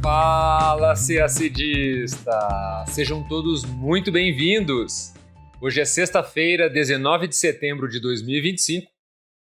Fala, CACDista! Sejam todos muito bem-vindos! Hoje é sexta-feira, 19 de setembro de 2025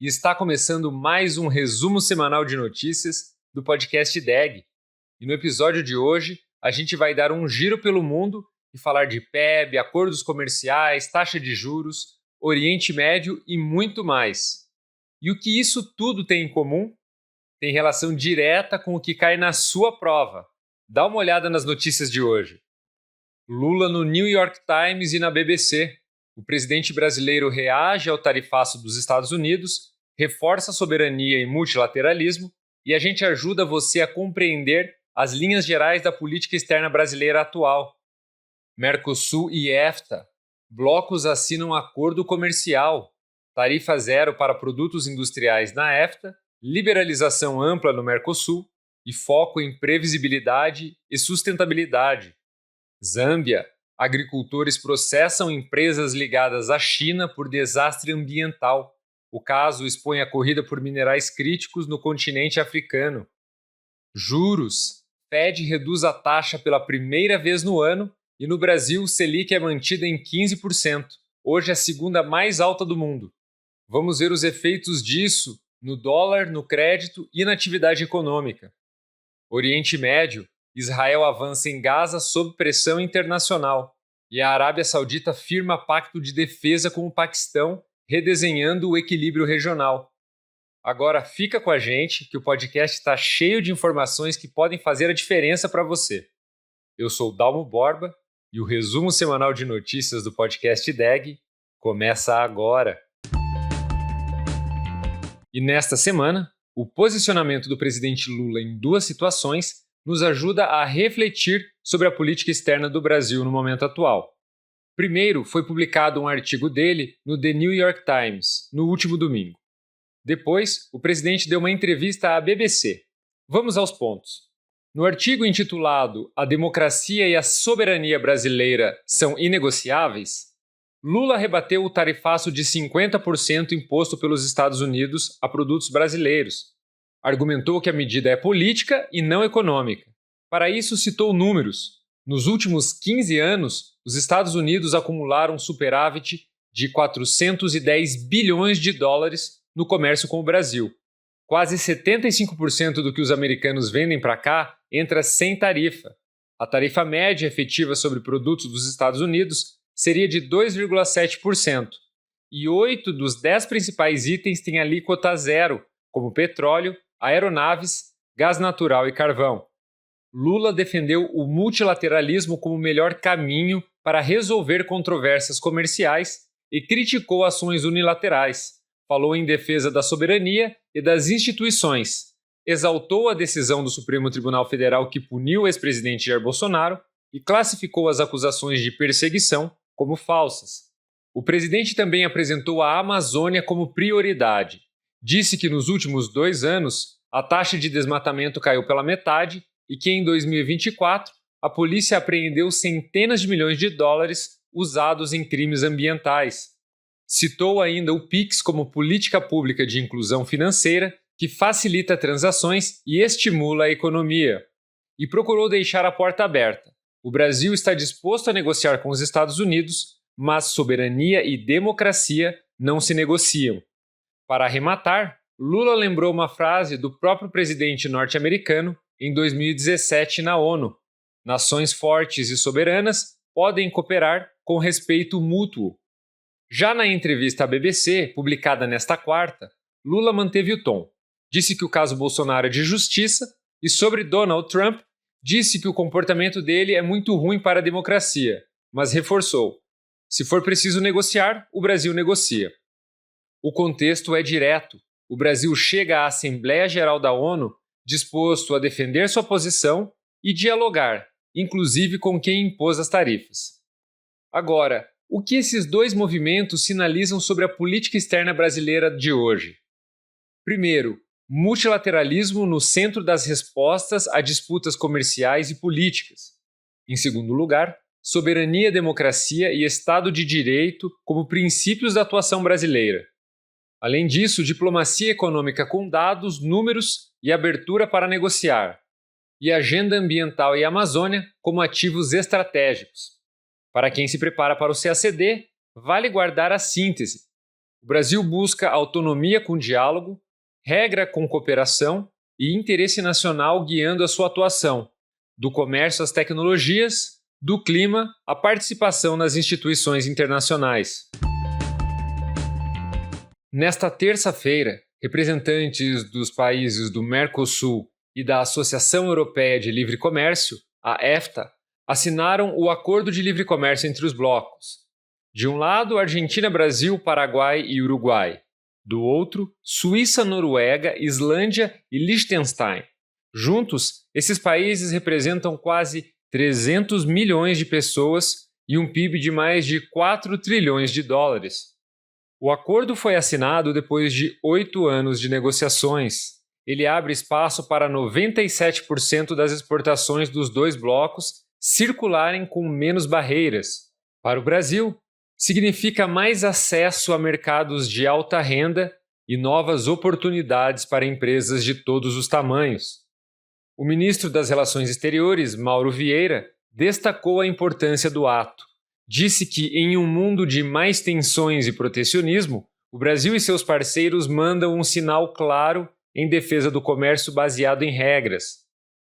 e está começando mais um resumo semanal de notícias do podcast DEG. E no episódio de hoje, a gente vai dar um giro pelo mundo e falar de PEB, acordos comerciais, taxa de juros, Oriente Médio e muito mais. E o que isso tudo tem em comum? Tem relação direta com o que cai na sua prova. Dá uma olhada nas notícias de hoje. Lula no New York Times e na BBC. O presidente brasileiro reage ao tarifaço dos Estados Unidos, reforça a soberania e multilateralismo e a gente ajuda você a compreender as linhas gerais da política externa brasileira atual. Mercosul e EFTA. Blocos assinam acordo comercial. Tarifa zero para produtos industriais na EFTA, liberalização ampla no Mercosul e foco em previsibilidade e sustentabilidade. Zâmbia. Agricultores processam empresas ligadas à China por desastre ambiental. O caso expõe a corrida por minerais críticos no continente africano. Juros. Fed reduz a taxa pela primeira vez no ano e no Brasil o Selic é mantida em 15%. Hoje é a segunda mais alta do mundo. Vamos ver os efeitos disso no dólar, no crédito e na atividade econômica. Oriente Médio. Israel avança em Gaza sob pressão internacional e a Arábia Saudita firma pacto de defesa com o Paquistão, redesenhando o equilíbrio regional. Agora fica com a gente que o podcast está cheio de informações que podem fazer a diferença para você. Eu sou Dalmo Borba e o resumo semanal de notícias do podcast DEG começa agora. E nesta semana, o posicionamento do presidente Lula em duas situações nos ajuda a refletir sobre a política externa do Brasil no momento atual. Primeiro, foi publicado um artigo dele no The New York Times, no último domingo. Depois, o presidente deu uma entrevista à BBC. Vamos aos pontos. No artigo intitulado A Democracia e a Soberania Brasileira são Inegociáveis, Lula rebateu o tarifaço de 50% imposto pelos Estados Unidos a produtos brasileiros. Argumentou que a medida é política e não econômica. Para isso, citou números. Nos últimos 15 anos, os Estados Unidos acumularam um superávit de 410 bilhões de dólares no comércio com o Brasil. Quase 75% do que os americanos vendem para cá entra sem tarifa. A tarifa média efetiva sobre produtos dos Estados Unidos seria de 2,7%. E 8 dos 10 principais itens têm alíquota zero, como petróleo, aeronaves, gás natural e carvão. Lula defendeu o multilateralismo como o melhor caminho para resolver controvérsias comerciais e criticou ações unilaterais. Falou em defesa da soberania e das instituições. Exaltou a decisão do Supremo Tribunal Federal que puniu o ex-presidente Jair Bolsonaro e classificou as acusações de perseguição como falsas. O presidente também apresentou a Amazônia como prioridade. Disse que nos últimos 2 anos a taxa de desmatamento caiu pela metade e que em 2024 a polícia apreendeu centenas de milhões de dólares usados em crimes ambientais. Citou ainda o PIX como política pública de inclusão financeira que facilita transações e estimula a economia. E procurou deixar a porta aberta. O Brasil está disposto a negociar com os Estados Unidos, mas soberania e democracia não se negociam. Para arrematar, Lula lembrou uma frase do próprio presidente norte-americano em 2017 na ONU. Nações fortes e soberanas podem cooperar com respeito mútuo. Já na entrevista à BBC, publicada nesta quarta, Lula manteve o tom. Disse que o caso Bolsonaro é de justiça e sobre Donald Trump, disse que o comportamento dele é muito ruim para a democracia, mas reforçou: se for preciso negociar, o Brasil negocia. O contexto é direto. O Brasil chega à Assembleia Geral da ONU disposto a defender sua posição e dialogar, inclusive com quem impôs as tarifas. Agora, o que esses dois movimentos sinalizam sobre a política externa brasileira de hoje? Primeiro, multilateralismo no centro das respostas a disputas comerciais e políticas. Em segundo lugar, soberania, democracia e Estado de Direito como princípios da atuação brasileira. Além disso, diplomacia econômica com dados, números e abertura para negociar. e Agenda Ambiental e Amazônia como ativos estratégicos. Para quem se prepara para o CACD, vale guardar a síntese. O Brasil busca autonomia com diálogo, regra com cooperação e interesse nacional guiando a sua atuação, do comércio às tecnologias, do clima à participação nas instituições internacionais. Nesta terça-feira, representantes dos países do Mercosul e da Associação Europeia de Livre Comércio, a EFTA, assinaram o Acordo de Livre Comércio entre os blocos. De um lado, Argentina, Brasil, Paraguai e Uruguai. Do outro, Suíça, Noruega, Islândia e Liechtenstein. Juntos, esses países representam quase 300 milhões de pessoas e um PIB de mais de 4 trilhões de dólares. O acordo foi assinado depois de 8 anos de negociações. Ele abre espaço para 97% das exportações dos dois blocos circularem com menos barreiras. Para o Brasil, significa mais acesso a mercados de alta renda e novas oportunidades para empresas de todos os tamanhos. O ministro das Relações Exteriores, Mauro Vieira, destacou a importância do ato. Disse que, em um mundo de mais tensões e protecionismo, o Brasil e seus parceiros mandam um sinal claro em defesa do comércio baseado em regras.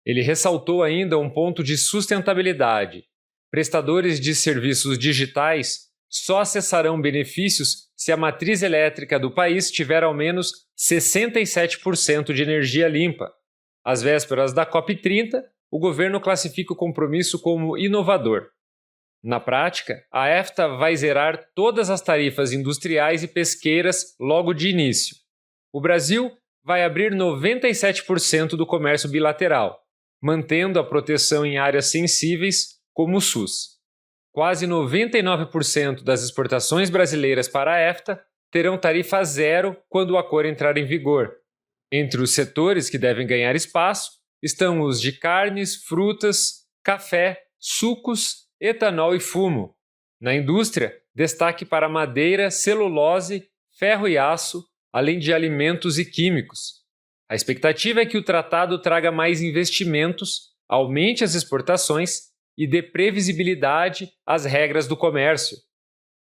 Ele ressaltou ainda um ponto de sustentabilidade. Prestadores de serviços digitais só acessarão benefícios se a matriz elétrica do país tiver ao menos 67% de energia limpa. Às vésperas da COP30, o governo classifica o compromisso como inovador. Na prática, a EFTA vai zerar todas as tarifas industriais e pesqueiras logo de início. O Brasil vai abrir 97% do comércio bilateral, mantendo a proteção em áreas sensíveis, como o SUS. Quase 99% das exportações brasileiras para a EFTA terão tarifa zero quando o acordo entrar em vigor. Entre os setores que devem ganhar espaço estão os de carnes, frutas, café, sucos, etanol e fumo. Na indústria, destaque para madeira, celulose, ferro e aço, além de alimentos e químicos. A expectativa é que o tratado traga mais investimentos, aumente as exportações e dê previsibilidade às regras do comércio.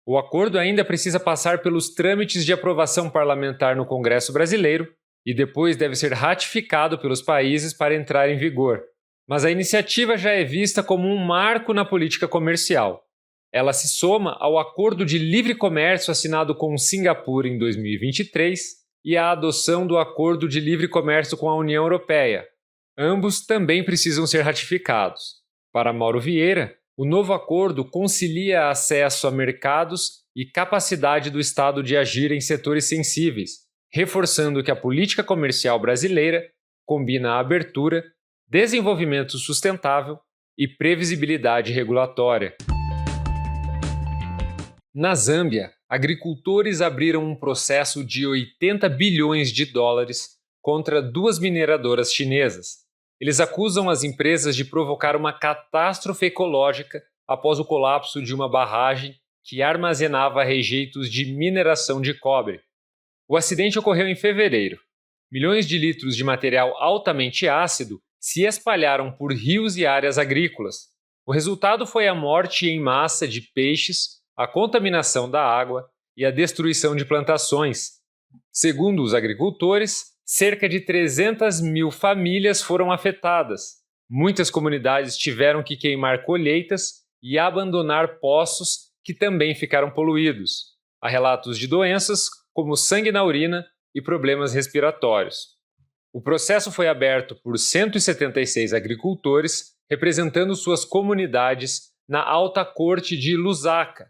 O acordo ainda precisa passar pelos trâmites de aprovação parlamentar no Congresso brasileiro e depois deve ser ratificado pelos países para entrar em vigor. Mas a iniciativa já é vista como um marco na política comercial. Ela se soma ao Acordo de Livre Comércio assinado com Singapura em 2023 e à adoção do Acordo de Livre Comércio com a União Europeia. Ambos também precisam ser ratificados. Para Mauro Vieira, o novo acordo concilia acesso a mercados e capacidade do Estado de agir em setores sensíveis, reforçando que a política comercial brasileira combina a abertura, desenvolvimento sustentável e previsibilidade regulatória. Na Zâmbia, agricultores abriram um processo de 80 bilhões de dólares contra 2 mineradoras chinesas. Eles acusam as empresas de provocar uma catástrofe ecológica após o colapso de uma barragem que armazenava rejeitos de mineração de cobre. O acidente ocorreu em fevereiro. Milhões de litros de material altamente ácido se espalharam por rios e áreas agrícolas. O resultado foi a morte em massa de peixes, a contaminação da água e a destruição de plantações. Segundo os agricultores, cerca de 300 mil famílias foram afetadas. Muitas comunidades tiveram que queimar colheitas e abandonar poços que também ficaram poluídos. Há relatos de doenças como sangue na urina e problemas respiratórios. O processo foi aberto por 176 agricultores, representando suas comunidades na Alta Corte de Lusaka.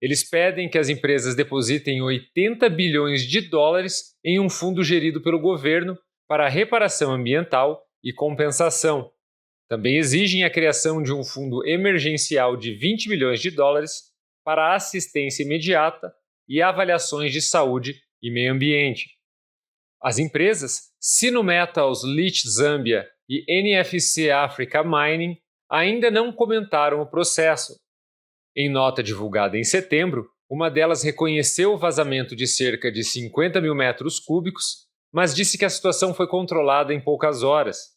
Eles pedem que as empresas depositem 80 bilhões de dólares em um fundo gerido pelo governo para reparação ambiental e compensação. Também exigem a criação de um fundo emergencial de 20 bilhões de dólares para assistência imediata e avaliações de saúde e meio ambiente. As empresas Sinometals Leach Zambia e NFC Africa Mining ainda não comentaram o processo. Em nota divulgada em setembro, uma delas reconheceu o vazamento de cerca de 50 mil metros cúbicos, mas disse que a situação foi controlada em poucas horas.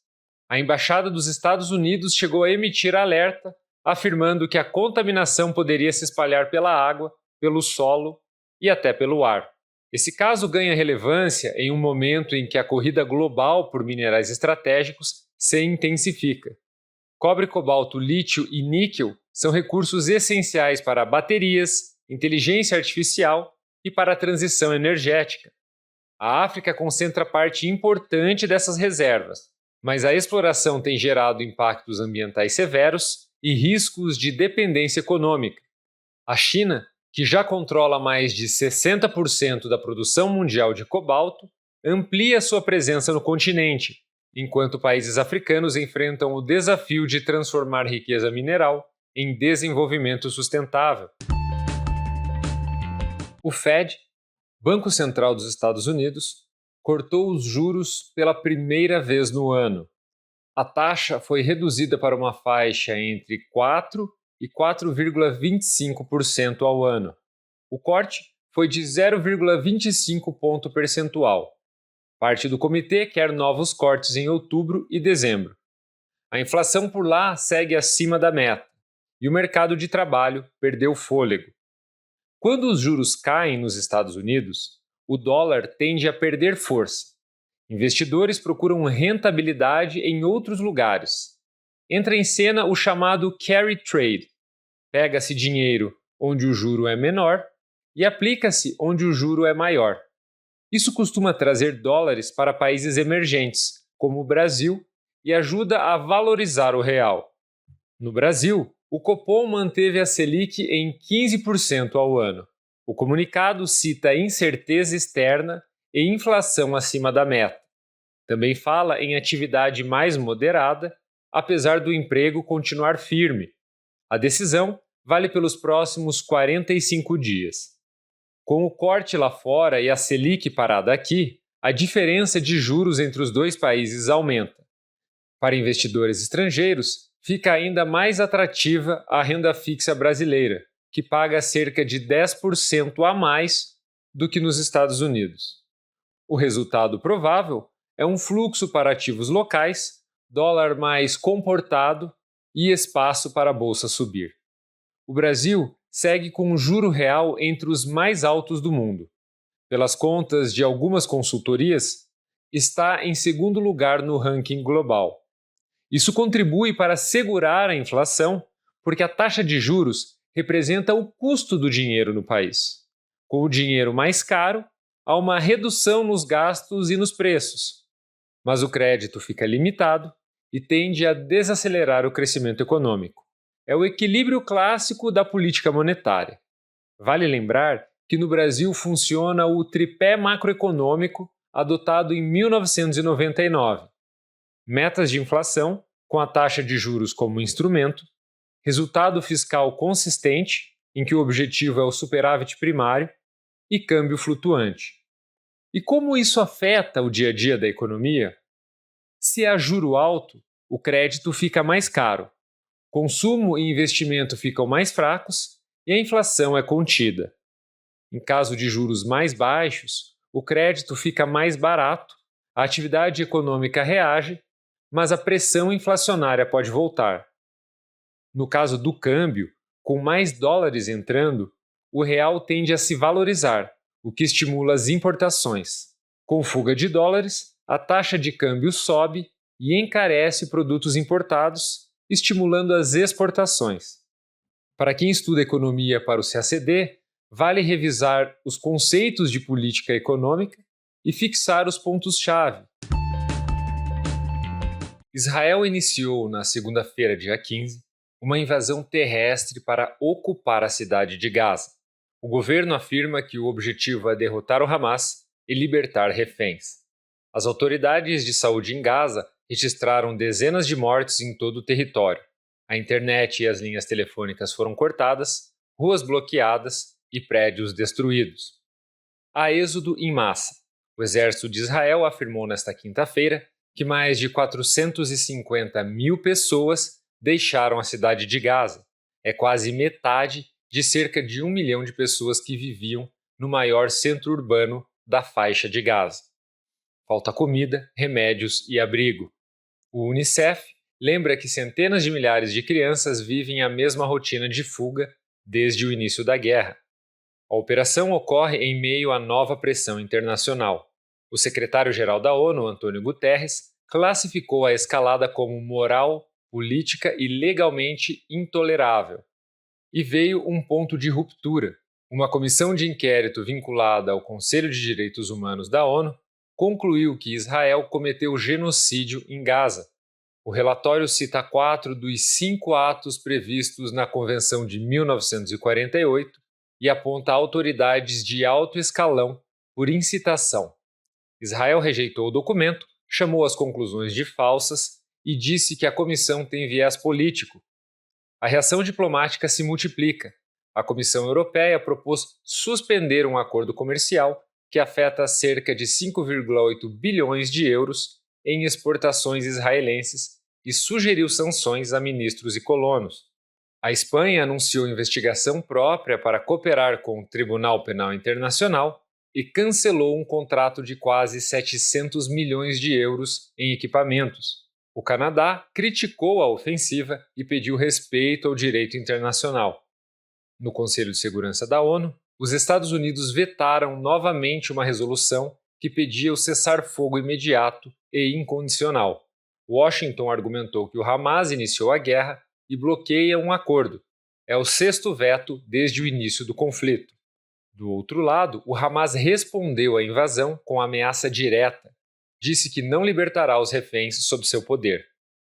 A Embaixada dos Estados Unidos chegou a emitir alerta, afirmando que a contaminação poderia se espalhar pela água, pelo solo e até pelo ar. Esse caso ganha relevância em um momento em que a corrida global por minerais estratégicos se intensifica. Cobre, cobalto, lítio e níquel são recursos essenciais para baterias, inteligência artificial e para a transição energética. A África concentra parte importante dessas reservas, mas a exploração tem gerado impactos ambientais severos e riscos de dependência econômica. A China, que já controla mais de 60% da produção mundial de cobalto, amplia sua presença no continente, enquanto países africanos enfrentam o desafio de transformar riqueza mineral em desenvolvimento sustentável. O Fed, Banco Central dos Estados Unidos, cortou os juros pela primeira vez no ano. A taxa foi reduzida para uma faixa entre 4% e 4,25% ao ano. O corte foi de 0,25 ponto percentual. Parte do comitê quer novos cortes em outubro e dezembro. A inflação por lá segue acima da meta e o mercado de trabalho perdeu fôlego. Quando os juros caem nos Estados Unidos, o dólar tende a perder força. Investidores procuram rentabilidade em outros lugares. Entra em cena o chamado carry trade. Pega-se dinheiro onde o juro é menor e aplica-se onde o juro é maior. Isso costuma trazer dólares para países emergentes, como o Brasil, e ajuda a valorizar o real. No Brasil, o Copom manteve a Selic em 15% ao ano. O comunicado cita incerteza externa e inflação acima da meta. Também fala em atividade mais moderada, apesar do emprego continuar firme. A decisão vale pelos próximos 45 dias. Com o corte lá fora e a Selic parada aqui, a diferença de juros entre os dois países aumenta. Para investidores estrangeiros, fica ainda mais atrativa a renda fixa brasileira, que paga cerca de 10% a mais do que nos Estados Unidos. O resultado provável é um fluxo para ativos locais, dólar mais comportado e espaço para a bolsa subir. O Brasil segue com um juro real entre os mais altos do mundo. Pelas contas de algumas consultorias, está em segundo lugar no ranking global. Isso contribui para segurar a inflação, porque a taxa de juros representa o custo do dinheiro no país. Com o dinheiro mais caro, há uma redução nos gastos e nos preços. Mas o crédito fica limitado e tende a desacelerar o crescimento econômico. É o equilíbrio clássico da política monetária. Vale lembrar que no Brasil funciona o tripé macroeconômico adotado em 1999. Metas de inflação, com a taxa de juros como instrumento, resultado fiscal consistente, em que o objetivo é o superávit primário, e câmbio flutuante. E como isso afeta o dia a dia da economia? Se há juro alto, o crédito fica mais caro, consumo e investimento ficam mais fracos e a inflação é contida. Em caso de juros mais baixos, o crédito fica mais barato, a atividade econômica reage, mas a pressão inflacionária pode voltar. No caso do câmbio, com mais dólares entrando, o real tende a se valorizar, o que estimula as importações. Com fuga de dólares, a taxa de câmbio sobe e encarece produtos importados, estimulando as exportações. Para quem estuda economia para o CACD, vale revisar os conceitos de política econômica e fixar os pontos-chave. Israel iniciou, na segunda-feira, dia 15, uma invasão terrestre para ocupar a cidade de Gaza. O governo afirma que o objetivo é derrotar o Hamas e libertar reféns. As autoridades de saúde em Gaza registraram dezenas de mortes em todo o território. A internet e as linhas telefônicas foram cortadas, ruas bloqueadas e prédios destruídos. Há êxodo em massa. O exército de Israel afirmou nesta quinta-feira que mais de 450 mil pessoas deixaram a cidade de Gaza. É quase metade de cerca de 1 milhão de pessoas que viviam no maior centro urbano da faixa de Gaza. Falta comida, remédios e abrigo. O Unicef lembra que centenas de milhares de crianças vivem a mesma rotina de fuga desde o início da guerra. A operação ocorre em meio à nova pressão internacional. O secretário-geral da ONU, Antônio Guterres, classificou a escalada como moral, política e legalmente intolerável. E veio um ponto de ruptura. Uma comissão de inquérito vinculada ao Conselho de Direitos Humanos da ONU concluiu que Israel cometeu genocídio em Gaza. O relatório cita 4 dos 5 atos previstos na Convenção de 1948 e aponta autoridades de alto escalão por incitação. Israel rejeitou o documento, chamou as conclusões de falsas e disse que a comissão tem viés político. A reação diplomática se multiplica. A Comissão Europeia propôs suspender um acordo comercial que afeta cerca de 5,8 bilhões de euros em exportações israelenses e sugeriu sanções a ministros e colonos. A Espanha anunciou investigação própria para cooperar com o Tribunal Penal Internacional e cancelou um contrato de quase 700 milhões de euros em equipamentos. O Canadá criticou a ofensiva e pediu respeito ao direito internacional. No Conselho de Segurança da ONU, os Estados Unidos vetaram novamente uma resolução que pedia o cessar-fogo imediato e incondicional. Washington argumentou que o Hamas iniciou a guerra e bloqueia um acordo. É o 6º veto desde o início do conflito. Do outro lado, o Hamas respondeu à invasão com ameaça direta. Disse que não libertará os reféns sob seu poder.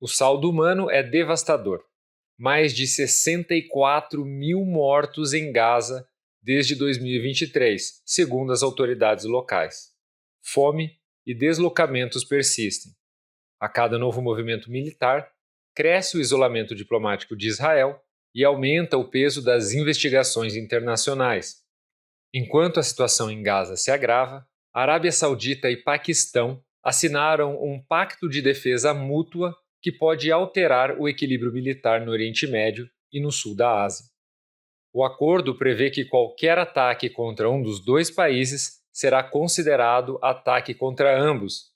O saldo humano é devastador. Mais de 64 mil mortos em Gaza desde 2023, segundo as autoridades locais. Fome e deslocamentos persistem. A cada novo movimento militar, cresce o isolamento diplomático de Israel e aumenta o peso das investigações internacionais. Enquanto a situação em Gaza se agrava, Arábia Saudita e Paquistão assinaram um pacto de defesa mútua que pode alterar o equilíbrio militar no Oriente Médio e no sul da Ásia. O acordo prevê que qualquer ataque contra um dos dois países será considerado ataque contra ambos.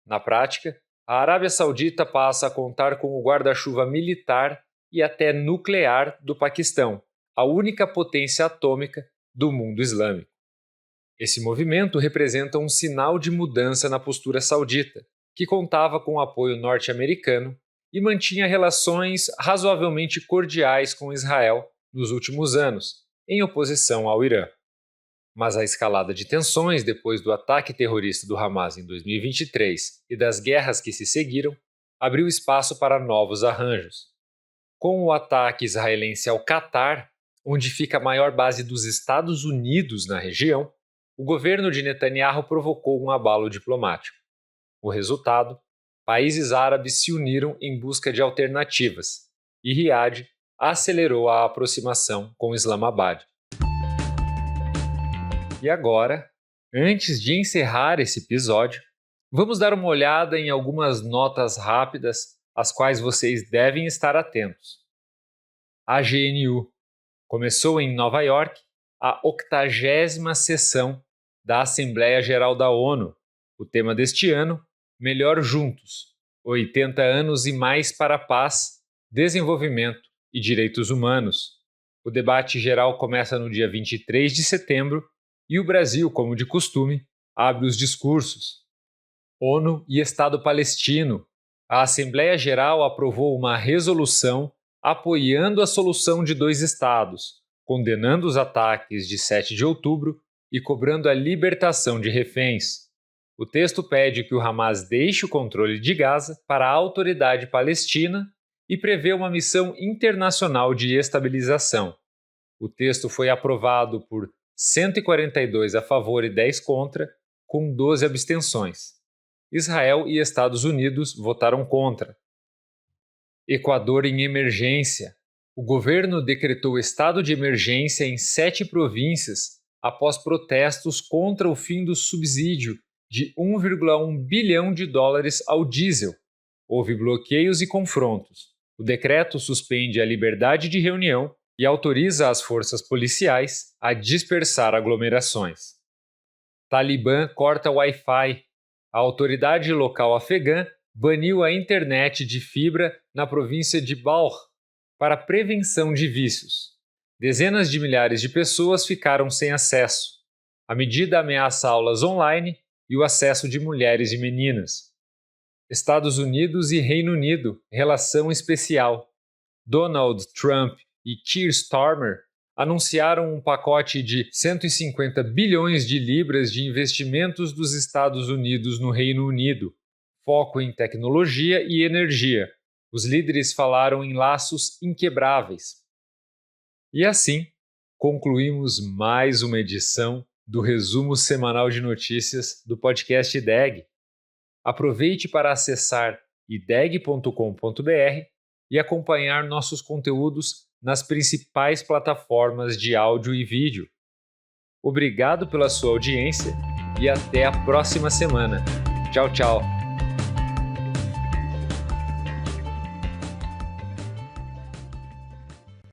Na prática, a Arábia Saudita passa a contar com o guarda-chuva militar e até nuclear do Paquistão, a única potência atômica do mundo islâmico. Esse movimento representa um sinal de mudança na postura saudita, que contava com o apoio norte-americano e mantinha relações razoavelmente cordiais com Israel nos últimos anos, em oposição ao Irã. Mas a escalada de tensões depois do ataque terrorista do Hamas em 2023 e das guerras que se seguiram abriu espaço para novos arranjos. Com o ataque israelense ao Catar, onde fica a maior base dos Estados Unidos na região, o governo de Netanyahu provocou um abalo diplomático. O resultado: países árabes se uniram em busca de alternativas, e Riad acelerou a aproximação com Islamabad. E agora, antes de encerrar esse episódio, vamos dar uma olhada em algumas notas rápidas às quais vocês devem estar atentos. A GNU começou em Nova York a 80ª sessão da Assembleia Geral da ONU. O tema deste ano: Melhor Juntos, 80 anos e mais para a paz, desenvolvimento e direitos humanos. O debate geral começa no dia 23 de setembro e o Brasil, como de costume, abre os discursos. ONU e Estado palestino. A Assembleia Geral aprovou uma resolução apoiando a solução de 2 estados, condenando os ataques de 7 de outubro e cobrando a libertação de reféns. O texto pede que o Hamas deixe o controle de Gaza para a autoridade palestina e prevê uma missão internacional de estabilização. O texto foi aprovado por 142 a favor e 10 contra, com 12 abstenções. Israel e Estados Unidos votaram contra. Equador em emergência. O governo decretou estado de emergência em 7 províncias após protestos contra o fim do subsídio de 1,1 bilhão de dólares ao diesel. Houve bloqueios e confrontos. O decreto suspende a liberdade de reunião e autoriza as forças policiais a dispersar aglomerações. Talibã corta Wi-Fi. A autoridade local afegã baniu a internet de fibra na província de Balkh para prevenção de vícios. Dezenas de milhares de pessoas ficaram sem acesso. A medida ameaça aulas online e o acesso de mulheres e meninas. Estados Unidos e Reino Unido, relação especial. Donald Trump e Keir Starmer anunciaram um pacote de 150 bilhões de libras de investimentos dos Estados Unidos no Reino Unido, foco em tecnologia e energia. Os líderes falaram em laços inquebráveis. E assim, concluímos mais uma edição do resumo semanal de notícias do podcast IDEG. Aproveite para acessar ideg.com.br e acompanhar nossos conteúdos nas principais plataformas de áudio e vídeo. Obrigado pela sua audiência e até a próxima semana. Tchau, tchau!